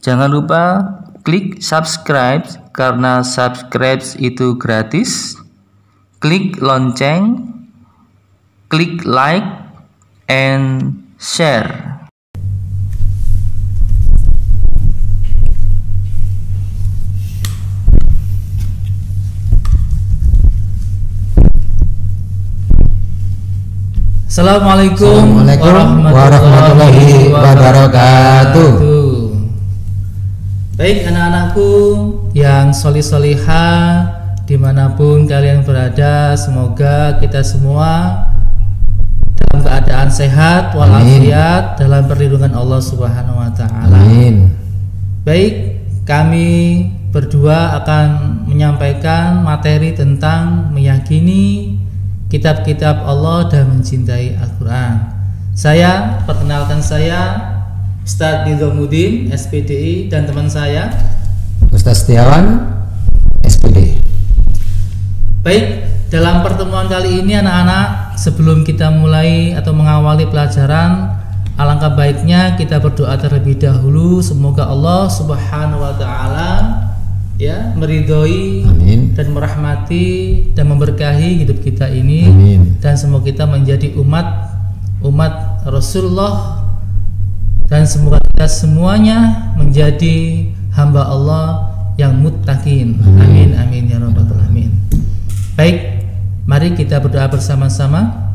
Jangan lupa klik subscribe karena subscribe itu gratis. Klik lonceng, klik like and share. Assalamualaikum warahmatullahi wabarakatuh. Baik anak-anakku yang solih-solihah dimanapun kalian berada, semoga kita semua dalam keadaan sehat walafiat dalam perlindungan Allah Subhanahu wa Ta'ala. Amin. Baik, kami berdua akan menyampaikan materi tentang meyakini kitab-kitab Allah dan mencintai Al-Quran. Saya perkenalkan, saya Ustadz Nidhamuddin SPDI, dan teman saya Ustadz Setiawan SPD. Baik, dalam pertemuan kali ini anak-anak, sebelum kita mulai atau mengawali pelajaran, alangkah baiknya kita berdoa terlebih dahulu. Semoga Allah Subhanahu wa Ta'ala meridhoi dan merahmati dan memberkahi hidup kita ini. Amin. Dan semoga kita menjadi umat Rasulullah, dan semoga kita semuanya menjadi hamba Allah yang muttaqin. Amin amin ya rabbal alamin. Baik, mari kita berdoa bersama-sama.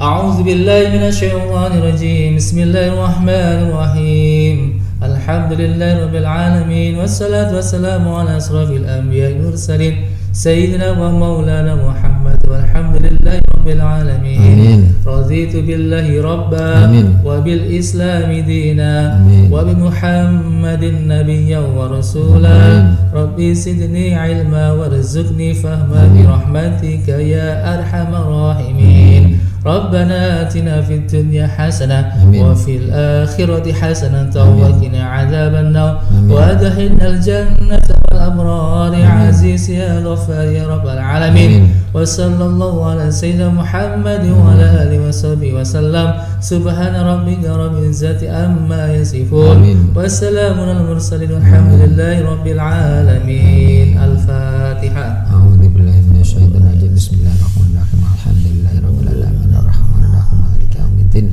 A'udzubillahi minasyaitonirrajim. Bismillahirrahmanirrahim. Alhamdulillahirabbil alamin, wassalatu wassalamu ala asrofil anbiya'i wal mursalin sayyidina wa maulana Muhammad, walhamdulillahi rabbil alamin. Raditu billahi rabba wa bil islami dina wa bi Muhammadin nabiyyan wa rasula. Rabbi zidni ilma warzuqni fahma bi rahmatika ya arhamar rahimin. Rabbana atina fid dunya hasanah wa fil akhirati hasanah wa qina adzabannar wa adkhilnal jannata wal abrar aziz ya ghaffar ya rabbal alamin. Wa sallallahu ala sayyidina Muhammad wa ala alihi wa sahbihi wa sallam. Subhana rabbika rabbil izzati amma yasifun wa salamun alal mursalin walhamdulillahi rabbil alamin. Al-Fatihah. A'udzu billahi minasyaitonir rajim. Bismillahirrahmanirrahim. Alhamdulillahi rabbil alamin. Arrahmanirrahim. Maliki yaumiddin.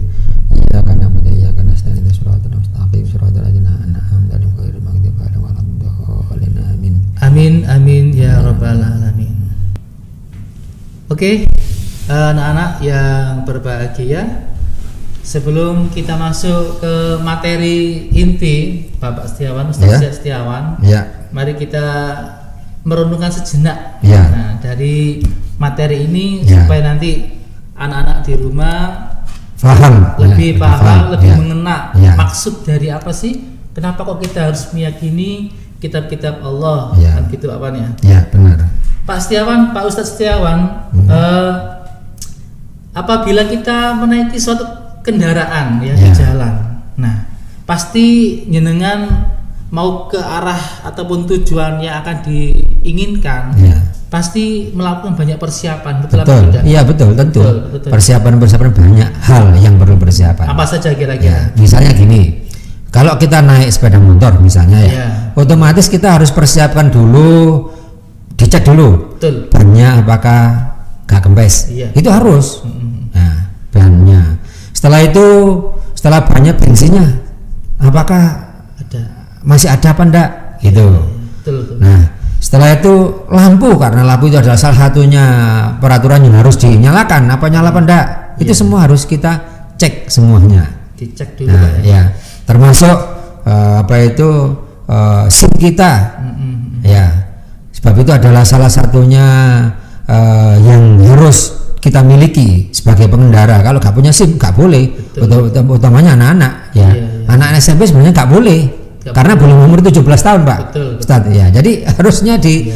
Iyyaka na'budu wa iyyaka nasta'in. Shiratal mustaqim. Shiratal ladzina an'amta 'alaihim ghairil maghdubi 'alaihim waladdallin. Amin. Amin amin ya rabbal alamin. Oke, anak-anak yang berbahagia, sebelum kita masuk ke materi inti, Bapak Setiawan, Ustaz Setiawan, mari kita merenungkan sejenak dari materi ini supaya nanti anak-anak di rumah lebih paham, lebih mengena maksud dari apa sih, kenapa kok kita harus meyakini kitab-kitab Allah, kan gitu apanya? Ya, benar. Pak Setiawan, Pak Ustadz Setiawan, apabila kita menaiki suatu kendaraan di jalan, nah pasti jenengan mau ke arah ataupun tujuan yang akan diinginkan, pasti melakukan banyak persiapan, betul apa tidak? Iya betul, tentu. Betul. Persiapan banyak hal yang perlu persiapan. Apa saja kira-kira? Misalnya gini, kalau kita naik sepeda motor misalnya otomatis kita harus persiapkan dulu, dicek dulu bannya apakah gak kempes, itu harus. Nah, bannya. Setelah itu, setelah bannya bensinnya apakah masih ada apa enggak gitu. Nah, setelah itu lampu, karena lampu itu adalah salah satunya peraturan yang harus dinyalakan, apa nyala apa enggak, itu semua harus kita cek semuanya, dicek dulu. Nah, termasuk SIM kita, sebab itu adalah salah satunya yang harus kita miliki sebagai pengendara. Kalau nggak punya SIM nggak boleh, utamanya anak-anak anak SMP sebenarnya nggak boleh karena belum umur 17 tahun Pak Ustadz. Jadi harusnya di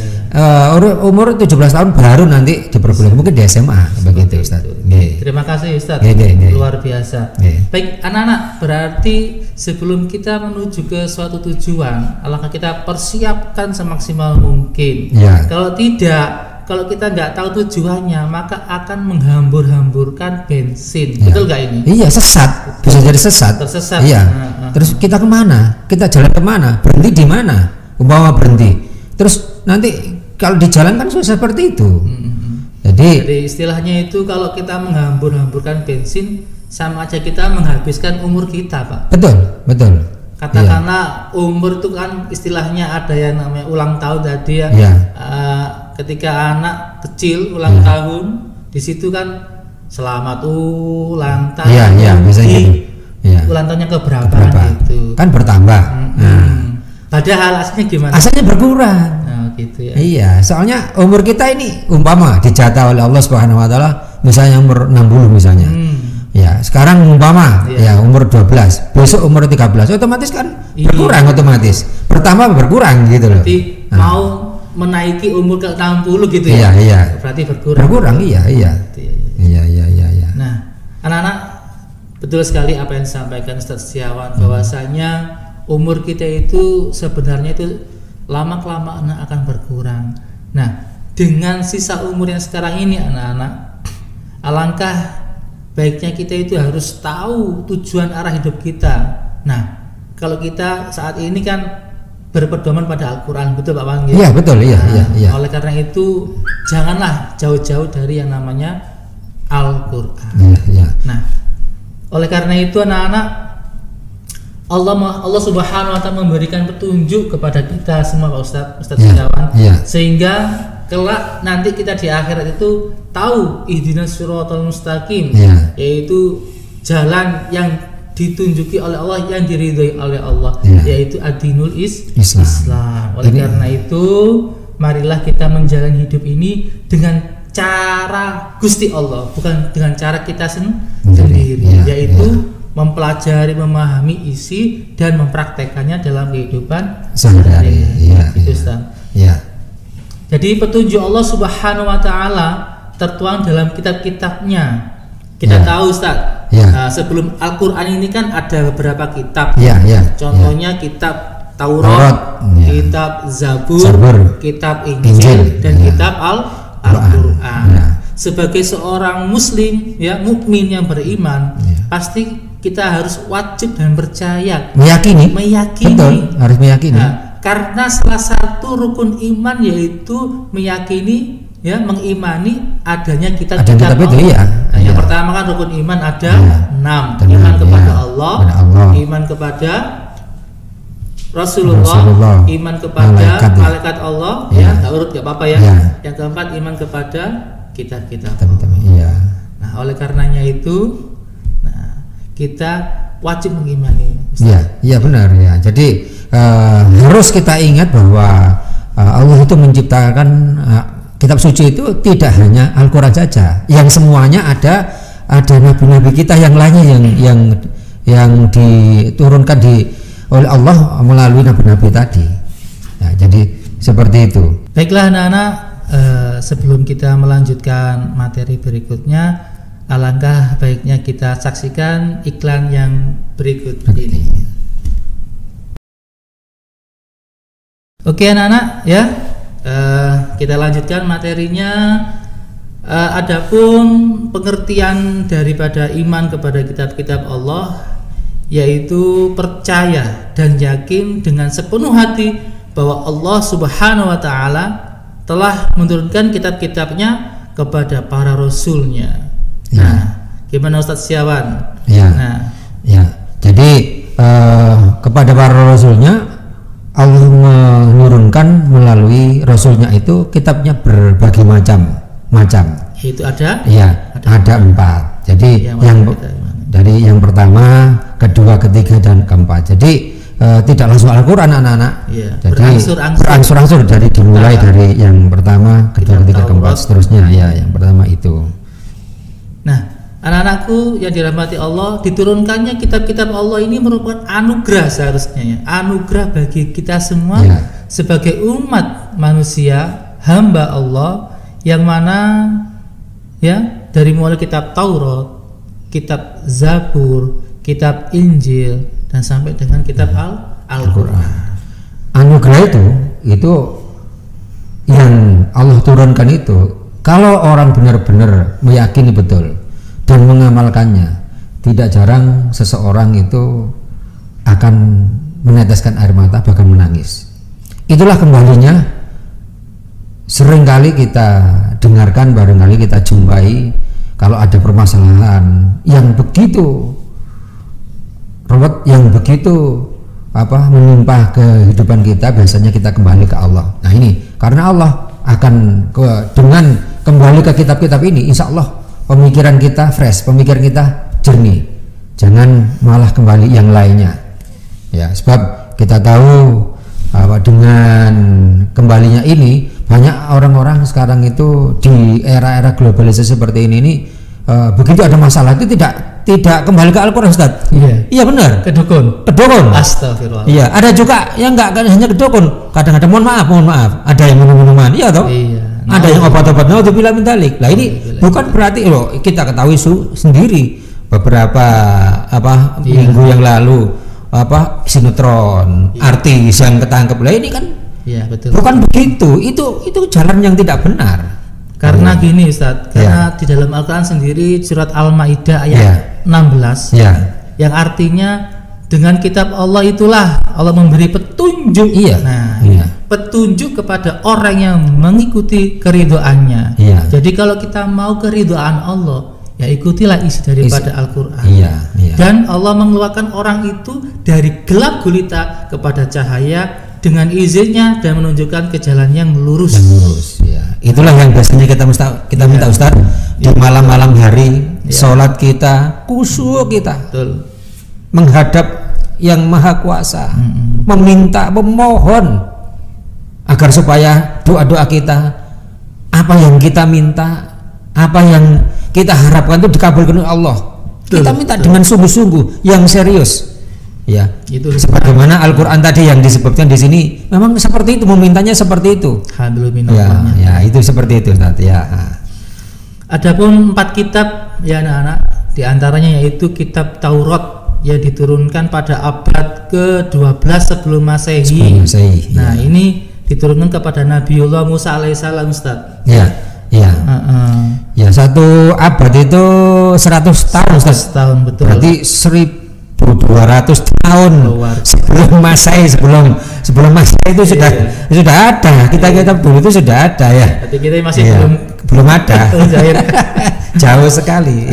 umur 17 tahun baru nanti diperbolehkan, mungkin di SMA begitu Ustadz. Terima kasih Ustadz, luar biasa. Baik anak-anak, berarti sebelum kita menuju ke suatu tujuan, alangkah kita persiapkan semaksimal mungkin. Kalau tidak, kalau kita nggak tahu tujuannya, maka akan menghambur-hamburkan bensin. Ya. Betul nggak ini? Iya, sesat. Bisa jadi sesat. Tersesat. Iya. Terus kita kemana? Kita jalan kemana? Berhenti di mana? Umpama berhenti. Terus nanti kalau di jalan kan susah seperti itu. Jadi istilahnya itu kalau kita menghambur-hamburkan bensin, sama aja kita menghabiskan umur kita, Pak. Betul. Katakanlah umur itu kan istilahnya ada yang namanya ulang tahun tadi ya. Ketika anak kecil ulang tahun, di situ kan selamat ulang tahun. Ulang tahunnya keberapa gitu. Kan bertambah. Padahal aslinya gimana? Asalnya berkurang. Gitu ya. Iya, soalnya umur kita ini umpama dijatah oleh Allah Subhanahu wa taala misalnya umur 60 misalnya. Ya, sekarang umpama ya umur 12, besok umur 13, otomatis kan berkurang otomatis. Pertama berkurang gitu loh. Berarti mau menaiki umur ke 60 gitu ya. Iya. Berarti berkurang. Berkurang, iya. Iya. Nah, anak-anak, betul sekali apa yang disampaikan Ustaz Setiawan, bahwasanya umur kita itu sebenarnya itu lama-kelamaan akan berkurang. Nah, dengan sisa umur yang sekarang ini anak-anak, alangkah baiknya kita itu harus tahu tujuan arah hidup kita. Nah, kalau kita saat ini kan berpedoman pada Al-Quran, betul Pak Panggil? Iya, betul, iya. Oleh karena itu, janganlah jauh-jauh dari yang namanya Al-Quran. Nah, oleh karena itu anak-anak, Allah Subhanahu wa taala memberikan petunjuk kepada kita semua Pak Ustaz Setiawan, sehingga kelak nanti kita di akhirat itu tahu ihdinas siratal mustaqim, yaitu jalan yang ditunjuki oleh Allah, yang diridhoi oleh Allah, yaitu ad-dinul Islam. Oleh karena itu, marilah kita menjalani hidup ini dengan cara Gusti Allah, bukan dengan cara kita sendiri, yaitu mempelajari, memahami isi dan mempraktekannya dalam kehidupan sehari-hari. Jadi petunjuk Allah Subhanahu wa taala tertuang dalam kitab-kitabnya. Kita tahu Ustaz, sebelum Al-Qur'an ini kan ada beberapa kitab. Contohnya kitab Taurat, kitab Zabur, kitab Injil, dan kitab Al-Qur'an. Sebagai seorang muslim mukmin yang beriman, pasti kita harus wajib dan percaya, meyakini. Betul, harus meyakini. Karena salah satu rukun iman yaitu meyakini, mengimani adanya kitab-kitab Allah. Yang pertama kan rukun iman ada 6. Iman kepada Allah, iman kepada Rasulullah, iman kepada malaikat Allah, urut gak apa-apa ya. Yang keempat iman kepada kitab-kitab. Nah, oleh karenanya itu, kita wajib mengimani. Iya benar ya. Jadi harus kita ingat bahwa Allah itu menciptakan kitab suci itu tidak hanya Al-Quran saja, yang semuanya ada nabi-nabi kita yang lainnya yang diturunkan oleh Allah melalui nabi-nabi tadi. Nah, jadi seperti itu. Baiklah anak-anak, sebelum kita melanjutkan materi berikutnya, alangkah baiknya kita saksikan iklan yang berikut ini. Oke anak-anak ya, kita lanjutkan materinya. Adapun pengertian daripada iman kepada kitab-kitab Allah, yaitu percaya dan yakin dengan sepenuh hati bahwa Allah Subhanahu wa taala telah menurunkan kitab-kitabnya kepada para rasulnya. Nah, gimana Ustaz Setiawan? Jadi kepada para rasulnya Allah menurunkan melalui rasulnya itu kitabnya berbagai macam. Itu ada? Ada 4. Jadi yang pertama, kedua, ketiga, dan keempat. Jadi tidak langsung Al-Quran anak-anak. Jadi berangsur-angsur dimulai dari yang pertama, kedua, ketiga, keempat, seterusnya. Yang pertama itu. Nah, anak-anakku yang dirahmati Allah, diturunkannya kitab-kitab Allah ini merupakan anugerah seharusnya, anugerah bagi kita semua sebagai umat manusia, hamba Allah, yang mana dari mulai kitab Taurat, kitab Zabur, kitab Injil, dan sampai dengan kitab Al-Quran. Anugerah itu yang Allah turunkan itu, kalau orang benar-benar meyakini betul dan mengamalkannya, tidak jarang seseorang itu akan meneteskan air mata, bahkan menangis. Itulah kembalinya seringkali kita dengarkan, barangkali kita jumpai, kalau ada permasalahan yang begitu ruwet, yang begitu menimpa kehidupan kita, biasanya kita kembali ke Allah. Nah ini karena Allah akan dengan kembali ke kitab-kitab ini, insya Allah pemikiran kita fresh, pemikiran kita jernih. Jangan malah kembali yang lainnya. Ya, sebab kita tahu bahwa dengan kembalinya ini, banyak orang-orang sekarang itu di era-era globalisasi seperti ini begitu ada masalah itu tidak kembali ke Al-Quran, Ustaz. Iya benar. Ke dukun. Astagfirullah. Iya, ada juga yang enggak hanya ke dukun. Kadang-kadang mohon maaf, ada yang minum-minuman, iya toh? Iya. Ada yang obat-obat naudzubillah min dzalik. Lah ini bukan berarti loh, kita ketahui sendiri beberapa minggu yang lalu sinetron artis yang ketangkep. Lah ini kan betul. Bukan begitu. Itu jalan yang tidak benar. Karena gini Ustaz, karena di dalam Al-Quran sendiri surat Al-Maidah ayat 16 yang artinya dengan kitab Allah itulah Allah memberi petunjuk. Petunjuk kepada orang yang mengikuti keridhoannya. Jadi kalau kita mau keridhoan Allah, ya ikutilah isi daripada Al-Quran. Dan Allah mengeluarkan orang itu dari gelap gulita kepada cahaya dengan izinnya dan menunjukkan ke jalan yang lurus. Itulah yang biasanya kita minta Ustaz di malam-malam hari, sholat kita, khusyuk kita, menghadap yang Maha Kuasa, memohon agar supaya doa-doa kita, apa yang kita minta, apa yang kita harapkan itu dikabulkan oleh Allah. Kita minta dengan sungguh-sungguh, yang serius. Ya, itu sebagaimana Al-Quran tadi yang disebutkan di sini, memang seperti itu, memintanya seperti itu. Ya, itu seperti itu nanti ya. Adapun 4 kitab ya anak-anak, diantaranya yaitu kitab Taurat yang diturunkan pada abad ke-12 sebelum Masehi. Nah, ini diturunkan kepada Nabiullah Musa alaihissalam, Ustaz. Ya, satu abad itu 100 tahun, Ustaz. 100 tahun, betul. Berarti 1200 tahun sebelum Masehi, sebelum Masehi itu sudah ada. Kita dulu itu sudah ada ya. Berarti kita masih belum ada. Jauh sekali.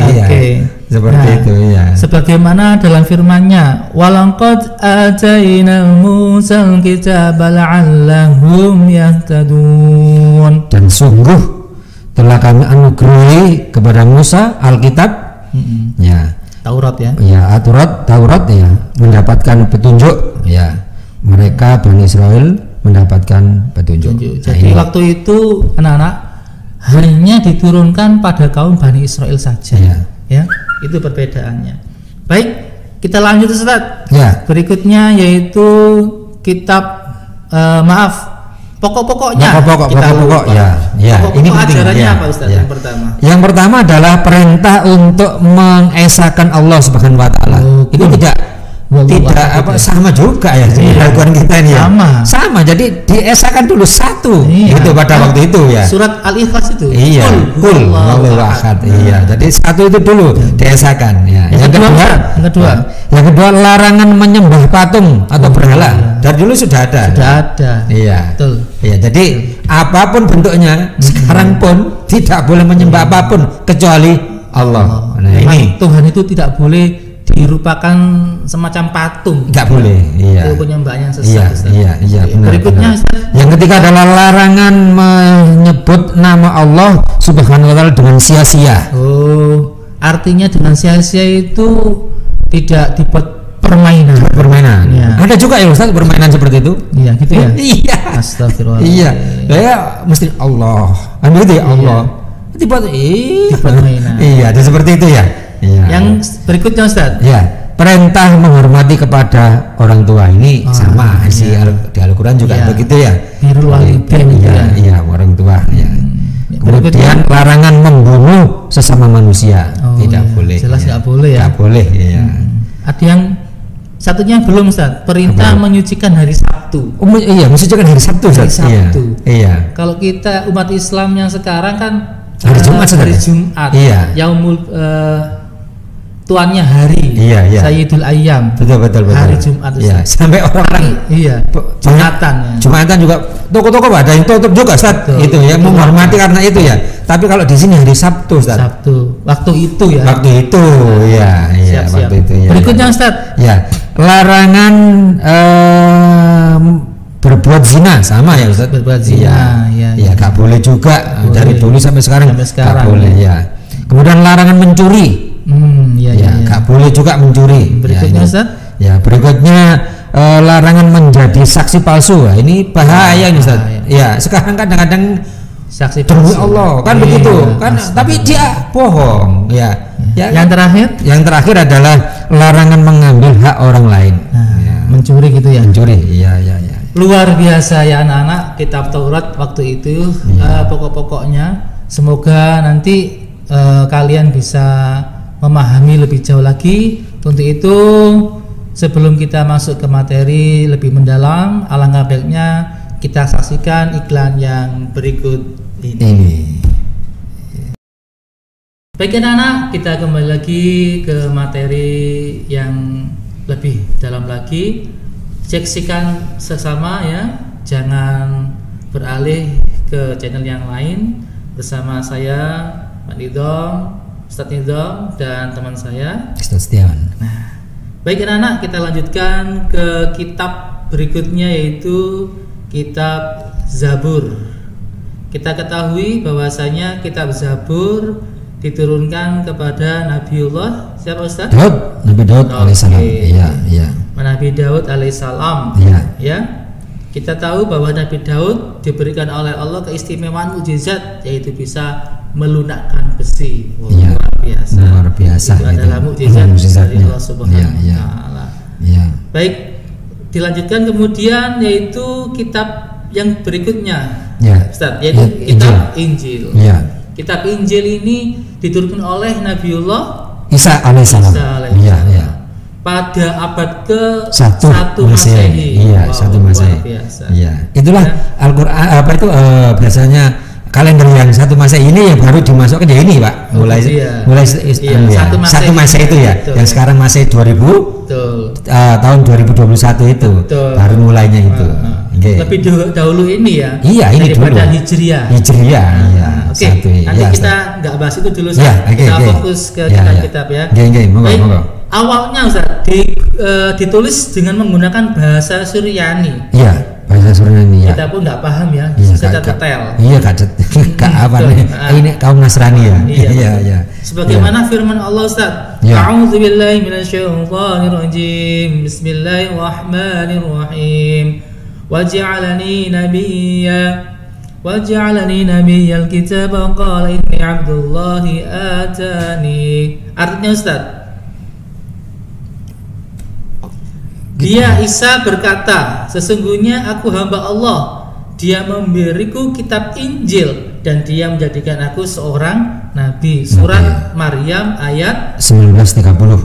Seperti itu ya. Sebagaimana dalam firman-Nya, walaqad atainal Musal kitaba la'allahum yahtadun. Dan sungguh telah kami anugerahi kepada Musa Alkitab. Taurat ya. Taurat ya, mendapatkan petunjuk ya. Mereka Bani Israel mendapatkan petunjuk. Jadi waktu itu anak-anak hanya diturunkan pada kaum Bani Israel saja. Ya, itu perbedaannya. Baik, kita lanjut Ustaz. Berikutnya yaitu kitab pokok-pokoknya. Pokok ini penting. Apa Ustaz yang pertama? Yang pertama adalah perintah untuk mengesahkan Allah Subhanahu wa taala. Ini tidak sama juga ya dilakukan kita ini ya. Sama. Jadi diesahkan dulu satu. Itu pada waktu itu ya. Surat Al-Ikhlas itu. Qul huwallahu ahad. Jadi satu itu dulu diesahkan ya. Yang kedua larangan menyembah patung atau berhala. Dari dulu sudah ada. Betul. Jadi apapun bentuknya sekarang pun tidak boleh menyembah apapun kecuali Allah. Nah, ini Tuhan itu tidak boleh dirupakan semacam patung. Enggak boleh. Itu penyembahan yang sesat. Benar. Berikutnya yang ketiga adalah larangan menyebut nama Allah Subhanahu wa taala dengan sia-sia. Artinya dengan sia-sia itu tidak dibuat permainan. Ada juga ya Ustaz permainan seperti itu? Gitu ya. Astagfirullah. Ya mesti Allah. Ambil itu ya Allah. Dibuat permainan. Ada seperti itu ya. Yang berikutnya Ustaz. Perintah menghormati kepada orang tua ini sama di Al-Quran juga begitu ya. Birrul walidain. Orang tua ya. Kemudian larangan membunuh sesama manusia tidak boleh. Jelas nggak boleh ya. Nggak boleh. Ada yang Satunya belum Ustaz, perintah menyucikan hari Sabtu. Iya, menyucikan hari Sabtu Ustaz. Hari Sabtu. Iya. Kalau kita umat Islam yang sekarang kan hari Jumat Ustaz. Hari Jumat. Iya. Yaumul tuannya hari. Iya, iya. Sayyidul Ayyam. Betul. Hari Jumat Ustaz. Iya, sampai orang-orang Jumatan. Jumatan juga toko-toko ada yang tutup juga Ustaz. Itu ya menghormati karena itu ya. Tapi kalau di sini hari Sabtu Ustaz. Sabtu. Waktu itu ya. Waktu itu ya, siap. waktu itu ya. Berikutnya Ustaz. Ya, larangan berbuat zina sama ya Ustaz. Berbuat zina. Ya, gak boleh juga boleh. Dari dulu sampai sekarang gak boleh ya. Kemudian larangan mencuri. Gak boleh juga mencuri. Berikutnya Ustaz. Ya, berikutnya larangan menjadi saksi palsu. Nah, ini bahaya ini Ustaz. Ya, sekarang kadang-kadang saksi demi Allah kan begitu kan, tapi dia bohong ya. Yang terakhir adalah larangan mengambil hak orang lain. Mencuri gitu ya. Mencuri. Iya. Luar biasa ya anak-anak, kitab Taurat waktu itu pokok-pokoknya. Semoga nanti kalian bisa memahami lebih jauh lagi. Untuk itu sebelum kita masuk ke materi lebih mendalam, alangkah baiknya kita saksikan iklan yang berikut ini. Baik anak-anak, kita kembali lagi ke materi yang lebih dalam lagi. Saksikan sesama ya, jangan beralih ke channel yang lain. Bersama saya Pak Nidom, Ustadz Nidom, dan teman saya Ustadz Setiawan. Nah, baik anak-anak, kita lanjutkan ke kitab berikutnya, yaitu kitab Zabur. Kita ketahui bahwasanya kitab Zabur diturunkan kepada Nabiullah siapa Ustaz? Nabi Daud alaihissalam. Iya. Nabi Daud alaihissalam. Ya. Kita tahu bahwa Nabi Daud diberikan oleh Allah keistimewaan mukjizat, yaitu bisa melunakkan besi. Luar biasa. Itu adalah mukjizat dari Allah Subhanahu wa taala. Baik, dilanjutkan kemudian yaitu kitab yang berikutnya. Ustaz, yaitu kitab Injil. Kitab Injil ini diturunkan oleh Nabiullah Isa alaihissalam. Pada abad ke 1 Masehi. Iya, 1 Masehi. Iya. Itulah Al-Qur'an biasanya kalender yang 1 Masehi ini yang baru dimasukkan ya ini Pak. Mulai 1 Masehi itu ya. Betul, yang sekarang Masehi 2000. Tahun 2021 itu. Baru mulainya itu. Lebih dahulu ini ya. Iya, ini dulu. Daripada Hijriah. Oke. Nanti kita nggak bahas itu dulu. Kita fokus ke kitab-kitab ya. Monggo. Awalnya Ustaz ditulis dengan menggunakan bahasa Suryani. Iya, bahasa Suryani ya. Kita pun nggak paham ya, secara detail. Iya, gak apa nih. Ini kaum Nasrani ya. Iya. Sebagaimana firman Allah Ustaz. A'udzubillahi minasyaitonirrajim. Bismillahirrahmanirrahim. Waj'alani nabiyyal kitab qala inni 'abdullahi atani. Artinya Ustaz, dia Isa berkata, sesungguhnya aku hamba Allah, dia memberiku kitab Injil dan dia menjadikan aku seorang nabi. Surat Maryam ayat 19:30.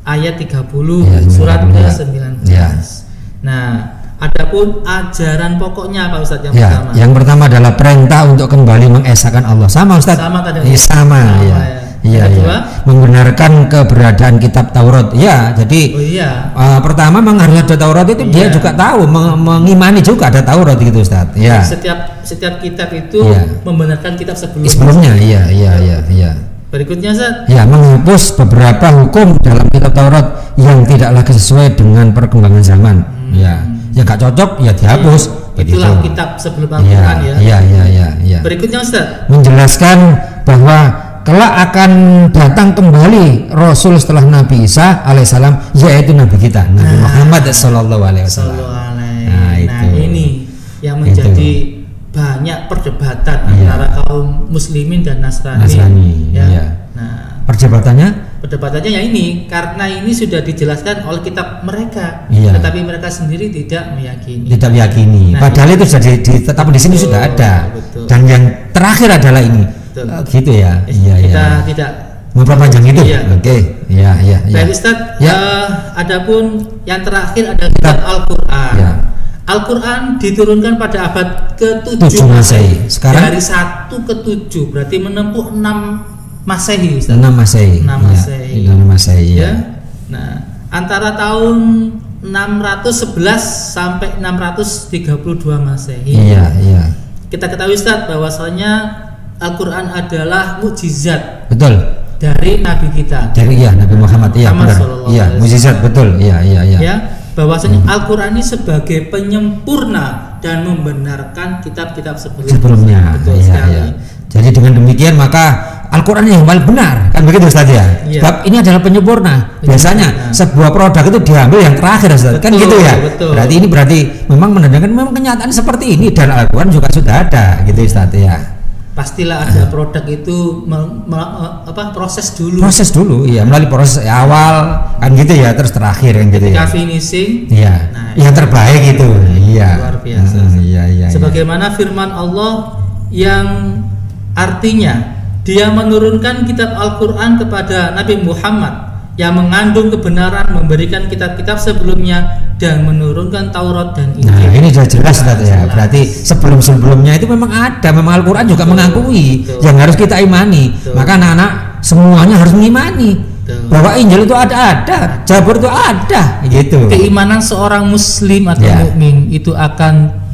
Ayat 30 surat ke-19. Nah, adapun ajaran pokoknya apa Ustaz yang pertama? Yang pertama adalah perintah untuk kembali mengesahkan Allah. Sama Ustaz? Sama tadi. Sama ya. Iya. Membenarkan keberadaan kitab Taurat. Ya, jadi pertama memang harus ada Taurat itu dia juga tahu, mengimani juga ada Taurat gitu Ustaz. Ya. Setiap kitab itu membenarkan kitab sebelumnya. Iya. Berikutnya Ustaz. Ya, menghapus beberapa hukum dalam kitab Taurat yang tidak lagi sesuai dengan perkembangan zaman. Ya gak cocok ya dihapus. Itulah kitab sebelum Al-Qur'an ya. Iya. Berikutnya Ustaz. Menjelaskan bahwa kelak akan datang kembali Rasul setelah Nabi Isa alaihissalam, yaitu Nabi kita Nabi Muhammad sallallahu alaihi wasallam. Nah, ini yang menjadi banyak perdebatan antara kaum muslimin dan Nasrani. Nah, perdebatannya ya ini karena ini sudah dijelaskan oleh kitab mereka, tetapi mereka sendiri tidak meyakini. Padahal itu sudah tetap di sini sudah ada. Dan yang terakhir adalah ini. Gitu ya. Kita tidak memperpanjang itu. Iya. Oke. Iya. Baik Ustaz, Ya. Adapun yang terakhir ada kitab Al-Qur'an. Ya. Al-Qur'an diturunkan pada abad ke-7 Masehi. Sekarang dari 1 ke 7 berarti menempuh 6 Masehi Ustaz. 6 Masehi. 6 Masehi. Ya, 6 Masehi ya. Nah, antara tahun 611 sampai 632 Masehi. Iya. Kita ketahui Ustaz bahwasanya Al-Qur'an adalah mukjizat Betul. dari Nabi kita. Dari Nabi Muhammad, iya benar. Iya, mukjizat, betul. Iya. Ya, bahwasanya Al-Qur'an ini sebagai penyempurna dan membenarkan kitab-kitab sebelumnya. Betul sekali. Iya. Jadi dengan demikian maka Al-Qur'an yang paling benar, kan begitu Ustaz ya? Iya. Sebab ini adalah penyempurna. Biasanya sebuah produk itu diambil yang terakhir Ustaz. Kan gitu ya? Betul. Berarti memang menandakan memang kenyataan seperti ini dan Al-Qur'an juga sudah ada gitu Ustaz ya. Pastilah ada produk itu proses dulu, iya, melalui proses awal kan gitu ya, terus terakhir kan gitu ya. Finishing, iya, nah, yang terbaik itu, iya. Luar biasa. Iya. Sebagaimana firman Allah yang artinya Dia menurunkan kitab Al-Qur'an kepada Nabi Muhammad yang mengandung kebenaran, memberikan kitab-kitab sebelumnya dan menurunkan Taurat dan Injil. Nah, ini sudah jelas ya. Berarti sebelum-sebelumnya itu memang ada, memang Al-Qur'an juga mengakui yang harus kita imani. Maka anak-anak semuanya harus mengimani bahwa Injil itu ada, Zabur itu ada, gitu. Keimanan seorang muslim atau mukmin itu akan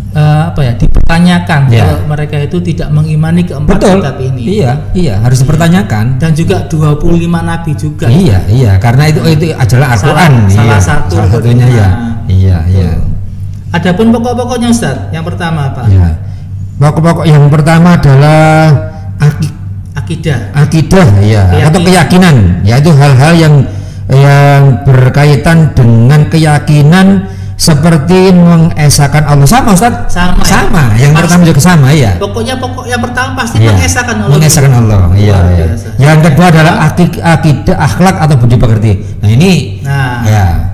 dipertanyakan kalau mereka itu tidak mengimani keempat kitab ini. Iya, harus dipertanyakan. Dan juga 25 nabi juga. Iya, karena itu adalah Al-Qur'an. Salah satunya ya. Iya. Adapun pokok-pokoknya Ustaz, yang pertama apa? Ya. Pokok-pokok yang pertama adalah akidah, atau keyakinan, yaitu hal-hal yang berkaitan dengan keyakinan seperti mengesahkan Allah. Sama Ustaz? Sama. Yang pertama juga sama ya. Pokoknya pokok yang pertama pasti mengesahkan Allah. Mengesahkan Allah. Iya. Yang kedua adalah akidah, akhlak atau budi pekerti. Nah, ini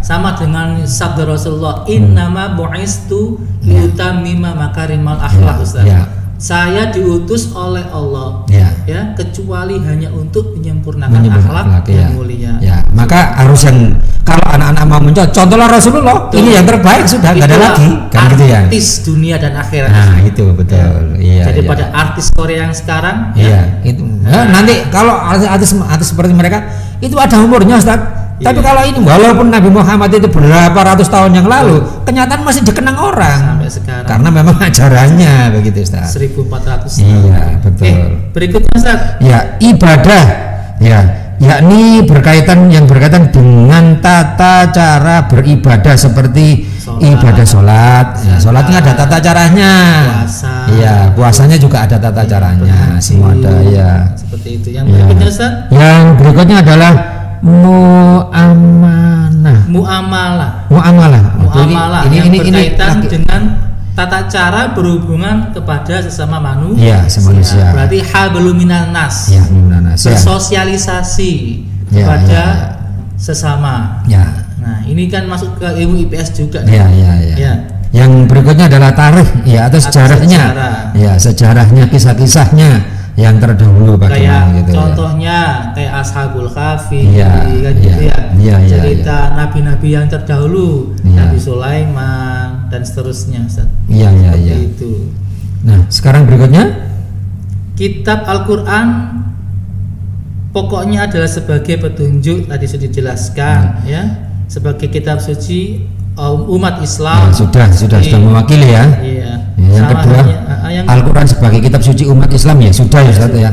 sama dengan sabda Rasulullah, innama bu'istu liyutammima makarimal akhlak Ustaz. Saya diutus oleh Allah kecuali hanya untuk menyempurnakan akhlak yang mulia. Maka harus yang kalau anak-anak mau contohlah Rasulullah, ini yang terbaik sudah, nggak ada lagi kan gitu ya. Artis dunia dan akhirat. Nah, itu betul. Jadi pada artis Korea yang sekarang itu. Nanti kalau artis seperti mereka itu ada umurnya Ustaz. Tapi kalau ini walaupun Nabi Muhammad itu berapa ratus tahun yang lalu, kenyataan masih dikenang orang sampai sekarang. Karena memang ajarannya begitu Ustaz. 1400 tahun. Iya, betul. Berikutnya Ustaz. Ya, ibadah. Yakni berkaitan dengan tata cara beribadah seperti ibadah sholat. Sholat ini ada tata caranya. Puasanya juga ada tata caranya. Semua ada ya. Seperti itu. Yang berikutnya Ustaz. Yang berikutnya adalah muamalah yang berkaitan dengan tata cara berhubungan kepada sesama manusia. Berarti hablum minan nas. Bersosialisasi kepada sesama. Nah, ini kan masuk ke ilmu IPS juga. Yang berikutnya adalah tarikh atau sejarahnya. Sejarahnya, kisah-kisahnya yang terdahulu bagaimana gitu. Contohnya kayak Ashabul Kahfi cerita nabi-nabi yang terdahulu, Nabi Sulaiman dan seterusnya Ustaz. Itu. Nah, sekarang berikutnya kitab Al-Qur'an pokoknya adalah sebagai petunjuk, tadi sudah dijelaskan sebagai kitab suci umat Islam. Sudah mewakili ya. Yang kedua, Al-Qur'an sebagai kitab suci umat Islam sudah ya Ustaz ya.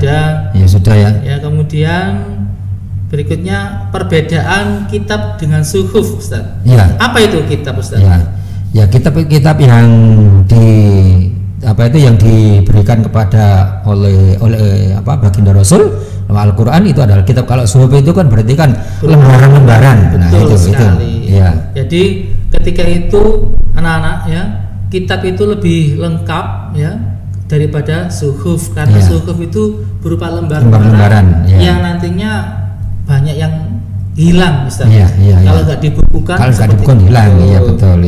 Sudah ya. Kemudian berikutnya perbedaan kitab dengan suhuf Ustaz. Apa itu kitab Ustaz? Kitab-kitab yang yang diberikan kepada oleh baginda Rasul. Al-Qur'an itu adalah kitab. Kalau suhuf itu kan berarti kan lembaran-lembaran. Betul sekali. Jadi ketika itu anak-anak kitab itu lebih lengkap daripada suhuf, karena suhuf itu berupa lembar-lembaran yang nantinya banyak yang hilang Ustaz. Kalau nggak dibukukan hilang. Betul.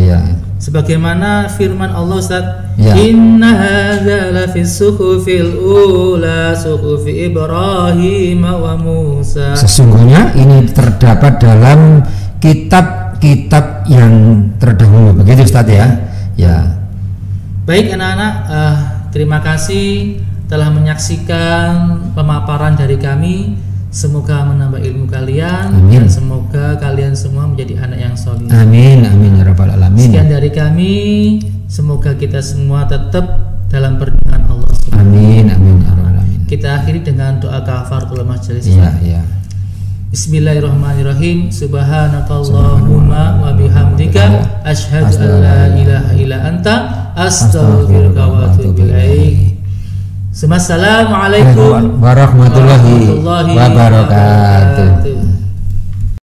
sebagaimana firman Allah Ustaz, inna hadza la fis suhufil ula suhufi Ibrahim wa Musa. Sesungguhnya ini terdapat dalam kitab-kitab yang terdahulu. Begitu Ustaz ya. Ya. Baik anak-anak, terima kasih telah menyaksikan pemaparan dari kami. Semoga menambah ilmu kalian. Amin. Dan semoga kalian semua menjadi anak yang soleh. Amin, amin ya rabbal alamin. Sekian dari kami. Semoga kita semua tetap dalam perlindungan Allah. Amin, amin ya rabbal alamin. Kita akhiri dengan doa kafaratul majelis. Iya, iya. Bismillahirrahmanirrahim. Subhanakallahumma wa bihamdika asyhadu an la ilaha illa anta astaghfiruka wa atubu ilaik. Assalamualaikum warahmatullahi wabarakatuh.